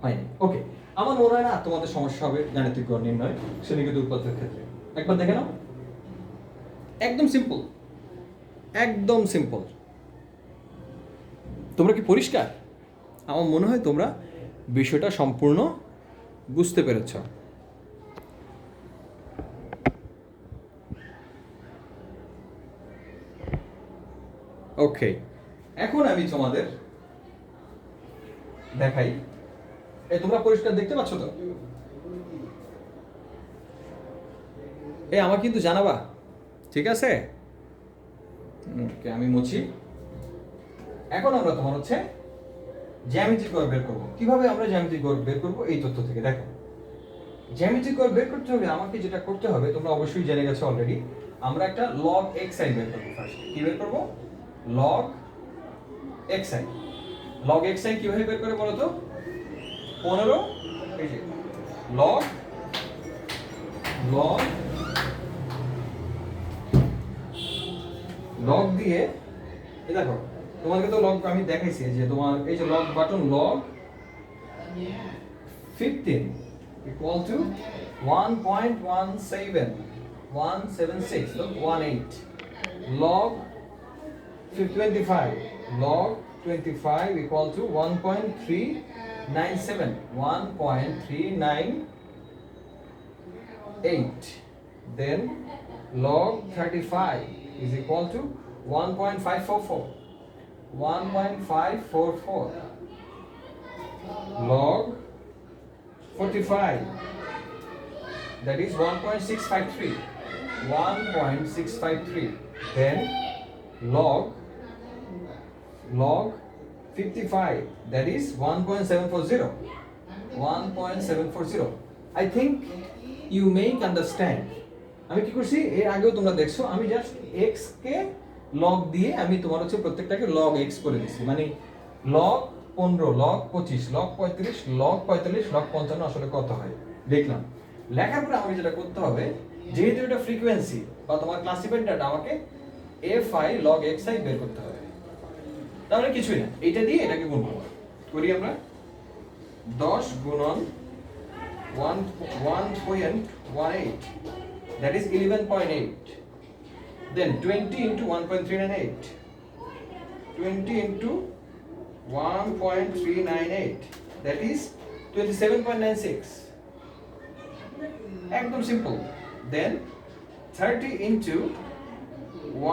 হয়নি। ওকে, আমার মনে হয় না তোমাদের সমস্যা হবে গাণিতিক গড় নির্ণয় শ্রেণীকৃত উৎপাদকের ক্ষেত্রে। একবার দেখে নাও, একদম সিম্পল, একদম সিম্পল। তোমরা কি পরিষ্কার? আমার মনে হয় তোমরা বিষয়টা সম্পূর্ণ বুঝতে পেরেছ। ওকে, এখন আমি তোমাদের দেখাই। তোমরা পরিষ্কার দেখতে পাচ্ছ তো? আমার কিন্তু জানাবা, ঠিক আছে? ওকে, আমি মুছি। এখন আমরা তোমার হচ্ছে জ্যামিতিক গড় বের করব। কিভাবে আমরা জ্যামিতিক গড় বের করব? এই তথ্য থেকে দেখো, জ্যামিতিক গড় বের করতে হবে আমাকে যেটা করতে হবে তোমরা অবশ্যই জেনে গেছো অলরেডি। আমরা একটা log xi বের করব। ফার্স্ট কি বের করব? log xi। log xi কিভাবে বের করে বলো তো? 15 এই যে log দিয়ে এই দেখো তোমাদেরকে তো log আমি দেখাইছি যে তোমার এই যে log button log 15 equal to 1.176 so 18 log 25 log 25 equal to 1.397 1.398 then log 35 is equal to 1.544 1.544 log 45 that is 1.653 1.653 then log log 55, that is 1.740. 1.740. I think you make understand. আমি কি করছি এর আগেও তোমরা দেখছো আমি জাস্ট x কে log দিয়ে আমি তোমার হচ্ছে প্রত্যেকটাকে log x করে দিছি মানে log 15 log 25 log 35 log 45 log 55 আসলে কত হয় দেখলাম। লেখার পরে আমাকে যেটা করতে হবে যেহেতু এটা ফ্রিকোয়েন্সি বা তোমার ক্লাসিফাইড ডাটা আমাকে fi log xi বের করতে হবে। তাহলে কিছুই না এটা দিয়ে এটাকে গুণ করব করি আমরা 10 গুণন 1.18 that is 11.8 then 20 into 1.398 20 into 1.398 that is 27.96 একদম simple then 30 into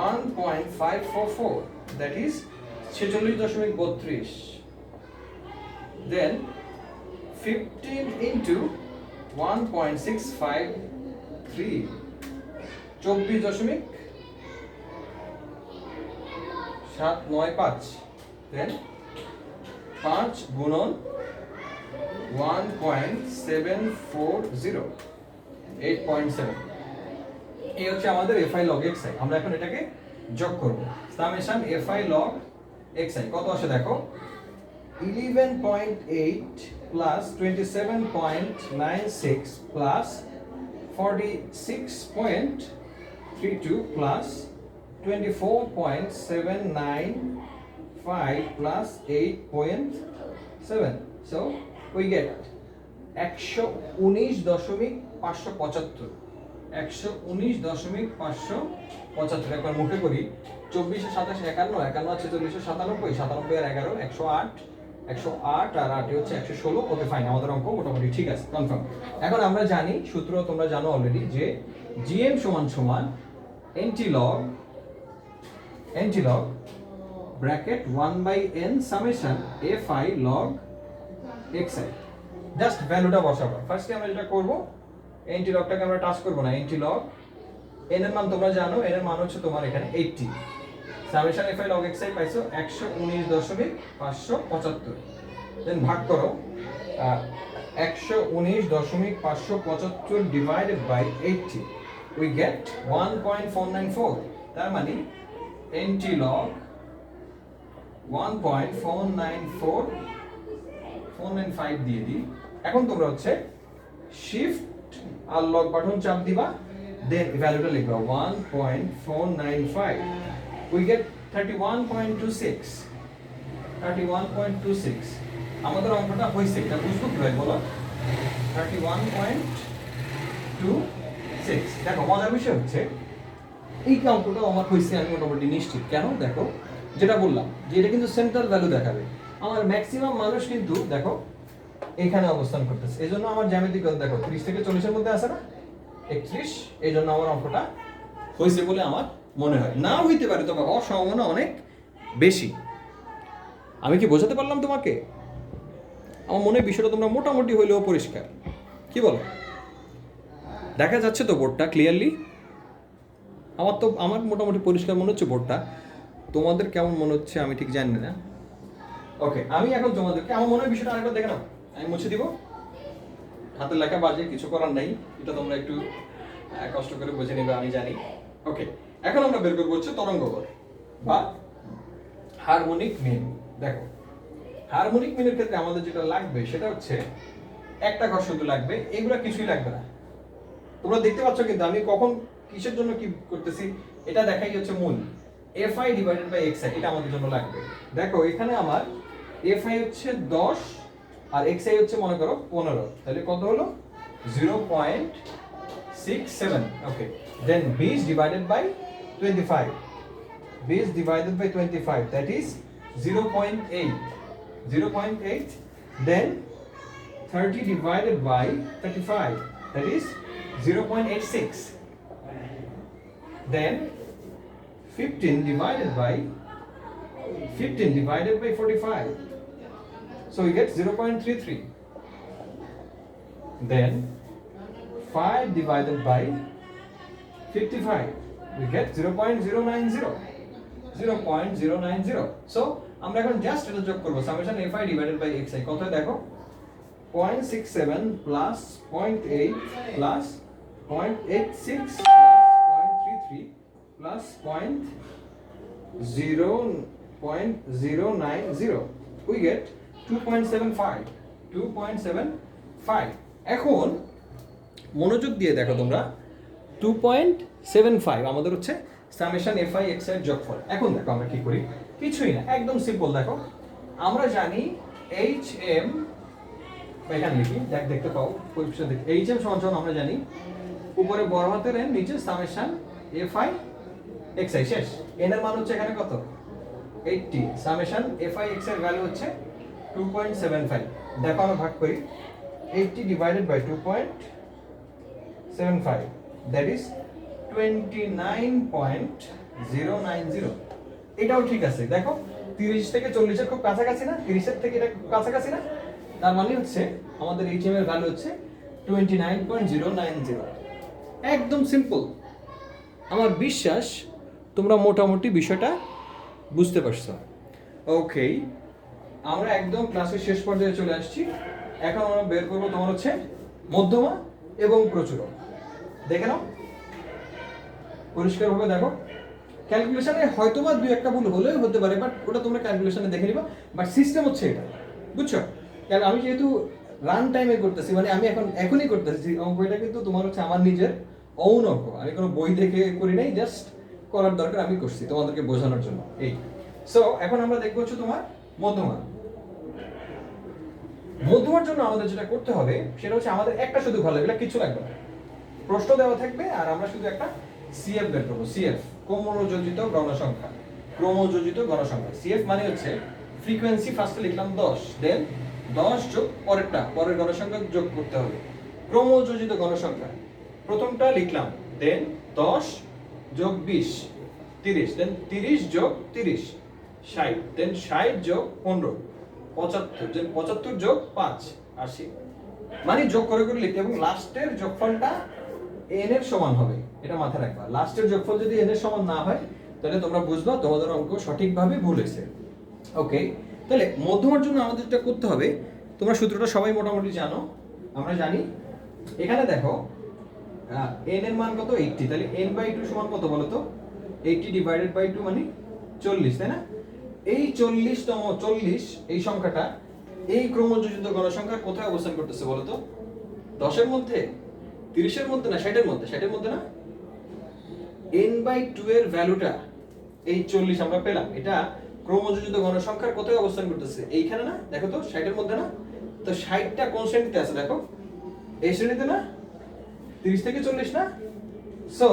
1.544 that is 46.32 then 15 into 1.653 24.795 then 5 গুণন 1.740 8.7 এই হচ্ছে আমাদের fi log xi। আমরা এখন এটাকে যোগ করব সামেশন fi log xi কত আসে দেখো 11.8 plus 27.96 plus 46.32 plus 24.795 plus 8.7 so we get 119.575 119.575 একবার মুখে করি 24 27 51 51 46 97 97 আর 11 108 108 আর 8 হচ্ছে 116 ওকে ফাইন আমাদের অঙ্ক মোটামুটি ঠিক আছে কনফার্ম। এখন আমরা জানি সূত্র তোমরা জানো অলরেডি যে gm সমান nt log bracket 1/n summation fi log xi just ভ্যালুটা বসাবো। ফার্স্টে আমরা যেটা করব nt লগটাকে আমরা টাচ করব না nt log n এর মান তোমরা জানো n এর মান হচ্ছে তোমার এখানে 80 সামেশন fi log xi পাইছো 119.575 দেন ভাগ করো 119.575 ডিভাইডেড বাই 80 we get 1.494 তার মানে nt log 1.495 দিয়ে দিই। এখন তোমরা হচ্ছে শিফট আর লগ বাটন চাপ দিবা দেন ভ্যালুটা লিখবা 1.495 we get 31.26 আমাদের অঙ্কটা হইছে এটা বুঝবো কিভাবে বলো 31.26 দেখো মজার বিষয় হচ্ছে এই অঙ্কটা আমার হইছে আমি মোটামুটি নিশ্চিত কেন দেখো যেটা বললাম যে এটা কিন্তু সেন্ট্রাল ভ্যালু দেখাবে আমার ম্যাক্সিমাম মানুষ কিন্তু দেখো এখানে অবস্থান করতেছে এইজন্য আমার জ্যামিতিক দেখো 30 থেকে 40 এর মধ্যে আছে না 31 এইজন্য আমার অঙ্কটা হইছে বলে আমার মনে হয় নাও হইতে পারে তবে অসম্ভাবনা অনেক বেশি। আমি কি বোঝাতে পারলাম তোমাকে? আমার মনে হয় বিষয়টা তোমরা মোটামুটি হইলেও পরিষ্কার কি বলো দেখা যাচ্ছে তো বোর্ডটা ক্লিয়ারলি আমার মোটামুটি পরিষ্কার মনে হচ্ছে বোর্ডটা তোমাদের কেমন মনে হচ্ছে আমি ঠিক জানি না। ওকে আমি এখন তোমাদেরকে আমার মনে হয় বিষয়টা আরেকবার দেখে নাও আমি মুছে দিব হাতের লেখা বাজে কিছু করার নাই এটা তোমরা একটু কষ্ট করে বুঝে নেবে আমি জানি। ওকে এখন আমরা বের করবো হচ্ছে তরঙ্গগড় বা হারমোনিক মিন। দেখো হারমোনিক মিনের ক্ষেত্রে আমাদের যেটা লাগবে সেটা হচ্ছে একটা ঘর শুধু লাগবে এগুলা কিছুই লাগবে না তোমরা দেখতে পাচ্ছ কিন্তু আমি কখন কিসের জন্য কি করতেছি এটা দেখাই হচ্ছে মূল fi ডিভাইডেড বাই xi এটা আমাদের জন্য লাগবে। দেখো এখানে আমার fi হচ্ছে 10 আর xi হচ্ছে মনে করো 15 তাহলে কত হলো 0.67 ওকে দেন base divided by 25 base divided by 25 that is 0.8 then 30 divided by 35 that is 0.86 then 15 divided by 45 so we get 0.33 then 5 divided by 55 we get 0.090 so আমরা এখন জাস্ট এটা যোগ করব summation fi divided by xi কত হয় দেখো 0.67 plus 0.8 plus 0.86 plus 0.33 plus 0.090 we get 2.75 এখন মনোযোগ দিয়ে দেখো তোমরা 2.75 আমাদের হচ্ছে সামেশন fi xi এর যোগফল। এখন দেখো আমরা কি করি, কিছুই না, একদম সিম্পল। দেখো আমরা জানি hm, এখানে লিখি দেখতে পাও কোএফিশিয়েন্ট দেখতে, hm সমান আমরা জানি উপরে বড় হাতের n নিচে সামেশন fi xi শেষ। n এর মান হচ্ছে এখানে কত 80, সামেশন fi x এর ভ্যালু হচ্ছে 2.75। দেখো আমরা ভাগ করি 80 ডিভাইডেড বাই 2.75 দ্যাট ইজ 29.090। এটাও ঠিক আছে। দেখো 30 থেকে 40 এর খুব কাছাকাছি না, 30 এর থেকে এটা খুব কাছাকাছি না, তার মানে হচ্ছে আমাদের hm এর ভ্যালু হচ্ছে 29.090। একদম সিম্পল। আমার বিশ্বাস তোমরা মোটামুটি বিষয়টা বুঝতে পারছো। ওকে, আমরা একদম ক্লাসের শেষ পর্যায়ে চলে আসছি। এখন আমরা বের করবো তোমার হচ্ছে মধ্যমা এবং প্রচুরক। দেখে নাও পরিষ্কারভাবে, দেখো ক্যালকুলেশনে হয়তোবা দুই একটা ভুল হলেও হতে পারে, বাট ওটা তোমরা ক্যালকুলেশনে দেখে নিবা। বাট সিস্টেম হচ্ছে এটা, বুঝছো? কারণ আমি যেহেতু রান টাইমে করতেছি, মানে আমি এখনই করতেছি অঙ্কটা, কিন্তু তোমার হচ্ছে আমার নিজের অন অঙ্ক, আমি কোনো বই দেখে করি নাই, জাস্ট করার দরকার আমি করছি তোমাদেরকে বোঝানোর জন্য। এই সো এখন আমরা দেখবো হচ্ছে তোমার মধ্যমা। মধ্যমার জন্য আমাদের যেটা করতে হবে সেটা হচ্ছে আমাদের একটা শুধু ভালো, এগুলো কিছু লাগবে না, প্রশ্ন দেওয়া থাকবে আর আমরা শুধু একটা সিএফ বের করবো। সিএফ ক্রমযোজিত গণসংখ্যা, ক্রমযোজিত গণসংখ্যা। সিএফ মানে হচ্ছে ফ্রিকোয়েন্সি, ফার্স্টে লিখলাম 10, দেন 10 যোগ পরের গণসংখ্যা যোগ করতে হবে। ক্রমযোজিত গণসংখ্যা প্রথমটা লিখলাম, দেন 10 যোগ 20 30, দেন 30 যোগ 30 60, দেন 60 যোগ 15 75, দেন 75 যোগ 5 80। মানে যোগ করে লিখতে, এবং লাস্টের যোগফলটা n এর সমান হবে, এটা মাথায় রাখবা। লাস্টের যোগফল যদি n এর সমান না হয় তাহলে তোমরা বুঝবা তোমাদের অঙ্ক সঠিকভাবে ভুল হয়েছে। ওকে, তাহলে মধ্যমার জন্য আমাদের যেটা করতে হবে, তোমরা সূত্রটা সবাই মোটামুটি জানো। আমরা জানি এখানে দেখো n এর মান কত 80, তাহলে n/2 সমান কত বলো তো 80 ডিভাইডেড বাই 2 মানে 40, তাই না? এই 40 এই সংখ্যাটা এই ক্রমযোজিত গণসংখ্যার কোথায় অবস্থান করতেছে বলো তো? 10 এর মধ্যে, 30 এর মধ্যে না 60 এর মধ্যে? 60 এর মধ্যে না? n/2 এর ভ্যালুটা এই 40 আমরা পেলাম, এটা ক্রমযোজিত গণসংখ্যার কোথায় অবস্থান করতেছে? এইখানে না? দেখো তো 60 এর মধ্যে না? তো 60টা কোন শ্রেণীতে আছে দেখো? এই শ্রেণীতে না? 30 থেকে 40 না? সো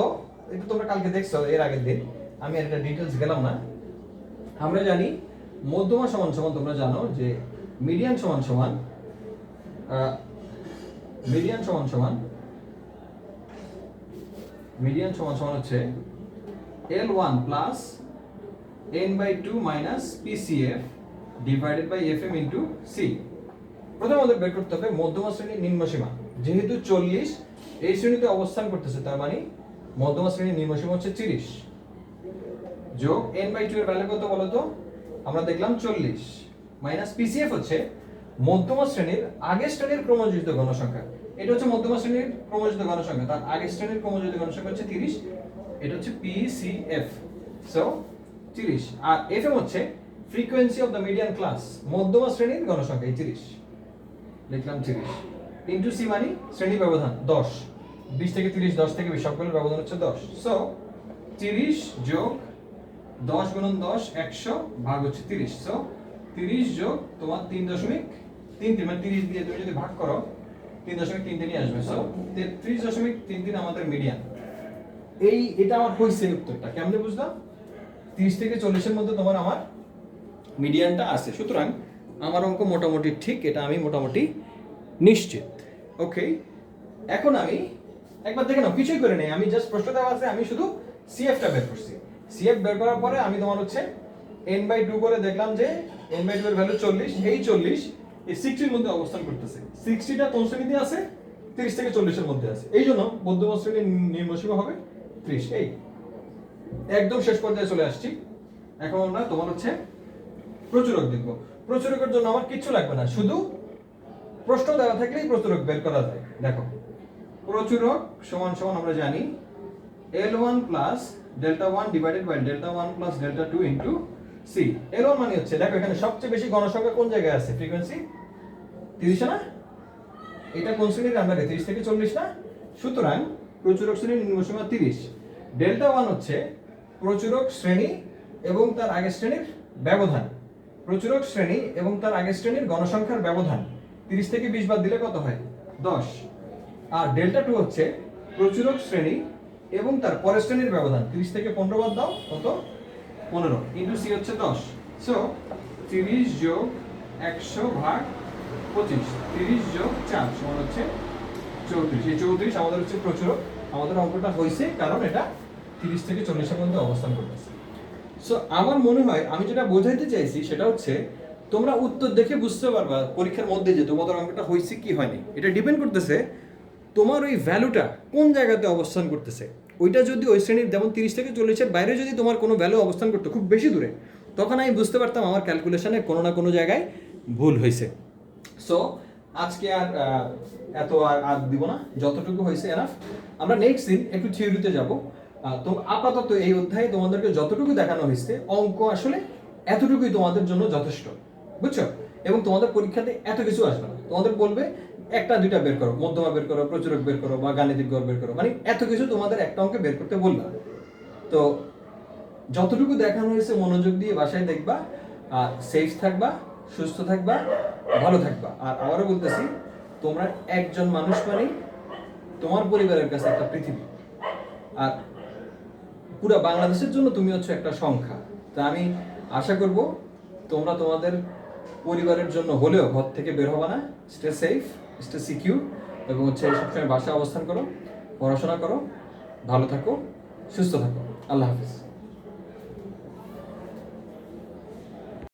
এটা তোমরা কালকে দেখছো এর আগের দিন, আমি আর এটা ডিটেইলস গেলাম না। আমরা জানি মধ্যমা সমান তোমরা জানো যে মিডিয়ান সমান হচ্ছে L1 plus n/2 minus PCF divided by FM into C। প্রথমে আমাদের বের করতে হবে মধ্যমা শ্রেণীর নিম্ন সীমা। যেহেতু 40 এই শ্রেণীতে অবস্থান করতেছে, তার মানে মধ্যমা শ্রেণীর নিম্ন সীমা হচ্ছে 30 যোগ n/2 এর ভ্যালু কত বলো তো? আমরা দেখলাম 40 মাইনাস PCF হচ্ছে মধ্যমা শ্রেণীর আগের শ্রেণীর ক্রমযোজিত গণসংখ্যা। এটা হচ্ছে মধ্যমা শ্রেণীর ক্রমযোজিত গণসংখ্যা, তার আগের শ্রেণীর ক্রমযোজিত গণসংখ্যা হচ্ছে 30, এটা হচ্ছে PCF। সো 30 আর FM হচ্ছে frequency of the median class, মধ্যমা শ্রেণীর গণসংখ্যা এই 30 লিখলাম 30 ইনটু C মানে শ্রেণী ব্যবধান 10, 20 থেকে 30, 10 থেকে 20 সবগুলোর ব্যবধান হচ্ছে 10। সো 30 যোগ 10 গুণন 10 100 ভাগ হচ্ছে 30। সো 30 যোগ তোমার 3.33 মানে 30 দিয়ে তুমি যদি ভাগ করো 3.33 নিয়ে আসবে। সো 33.33 আমাদের মিডিয়ান। এটা আমার হইছে উত্তরটা। কেমনে বুঝলাম? 30 থেকে 40 এর মধ্যে তোমার আমার মিডিয়ানটা আছে। সুতরাং আমার অঙ্ক মোটামুটি ঠিক, এটা আমি মোটামুটি নিশ্চিত। ওকে, এখন আমি একবার দেখে নাও, কিছুই করে নেই, আমি জাস্ট প্রশ্ন দেওয়া আছে, আমি শুধু সিএফটা বের করছি। সিএফ বের করার পরে আমি তোমার হচ্ছে n/2 করে দেখলাম যে n/2 এর ভ্যালু 40, এই 40 এই 60 এর মধ্যে অবস্থান করতেছে। 60টা কোন শ্রেণীতে আছে? 30 থেকে 40 এর মধ্যে আছে। এই জন্য মধ্যমা শ্রেণীর নিম্ন সীমা হবে 30। এই একদম শেষ পর্যায়ে চলে আসছি। এখন আমরা তোমার হচ্ছে প্রচুরক লিখব। প্রচুরকের জন্য আমার কিচ্ছু লাগবে না, শুধু প্রশ্ন দেওয়া থাকলেই প্রচুরক বের করা যায়। দেখো, প্রচুরক সমান সমান আমরা জানি L1 plus delta 1 divided by delta 1 plus delta 2 into C. L1 মানে হচ্ছে, দেখো এখানে সবচেয়ে বেশি গণসংখ্যা কোন জায়গায় আছে? ফ্রিকোয়েন্সি 30 না? এটা কোন শ্রেণীর আন্ডারে? 30 থেকে 40 না? সুতরাং প্রচুরক শ্রেণীর নিম্ন সীমা 30। ডেল্টা 1 হচ্ছে প্রচুরক শ্রেণী এবং তার আগের শ্রেণীর ব্যবধান। প্রচুরক শ্রেণী এবং তার আগের শ্রেণীর গণসংখ্যার ব্যবধান। 30 থেকে 20 বাদ দিলে কত হয়? 10। আর ডেল্টা 2 হচ্ছে প্রচুরক শ্রেণী এবং তার পরের শ্রেণীর ব্যবধান। 30 থেকে 15 বাদ দাও, কত? 15 ইনটু সি হচ্ছে 10। সো 30 যোগ 100 ভাগ 25, 30 যোগ 4 সমান হচ্ছে 34। এই 34 আমাদের হচ্ছে প্রচুরক। আমাদের অঙ্কটা হয়েছে কারণ এটা 30 থেকে 40 এর মধ্যে অবস্থান করতেছে। সো আমার মনে হয় আমি যেটা বোঝাইতে চাইছি সেটা হচ্ছে তোমরা উত্তর দেখে বুঝতে পারবা পরীক্ষার মধ্যে যে তোমাদের অঙ্কটা হয়েছে কি হয়নি। এটা ডিপেন্ড করতেছে তোমার ওই ভ্যালুটা কোন জায়গাতে অবস্থান করতেছে। ওইটা যদি ওই শ্রেণীর যেমন 30 থেকে 40-এর বাইরে যদি তোমার কোনো ভ্যালু অবস্থান করতো খুব বেশি দূরে, তখন আমি বুঝতে পারতাম আমার ক্যালকুলেশনে কোনো না কোনো জায়গায় ভুল হয়েছে। সো আজকে আর এত আর দিব না, যতটুকু হয়েছে এনাফ। আমরা নেক্সট দিন একটু থিওরিতে যাব। তো আপাতত এই অধ্যায়ে তোমাদেরকে যতটুকু দেখানো হয়েছে, অঙ্ক আসলে এতটুকুই তোমাদের জন্য যথেষ্ট, বুঝছো? এবং তোমাদের পরীক্ষাতে এত কিছু আসবে না। তোমাদের বলবে একটা দুইটা বের করো, মধ্যমা বের করো, প্রচুরক বের করো বা গাণিতিক গড় বের করো, মানে এত কিছু তোমাদের একটা অঙ্কে বের করতে বলবে না। তো যতটুকু দেখানো হয়েছে মনোযোগ দিয়ে বাসায় দেখবা, আর সেফ থাকবা, সুস্থ থাকবা, ভালো থাকবা। আর আবারও বলতেছি, তোমরা একজন মানুষ মানে তোমার পরিবারের কাছে একটা পৃথিবী, আর পুরো বাংলাদেশের জন্য তুমি হচ্ছে একটা সংখ্যা। তা আমি আশা করব তোমরা তোমাদের পরিবারের জন্য হলেও ঘর থেকে বের হবা না। স্টে সেফ, স্টে সিকিউর, এবং হচ্ছে সবসময় বাসায় অবস্থান করো, পড়াশোনা করো, ভালো থাকো, সুস্থ থাকো। আল্লাহ হাফিজ।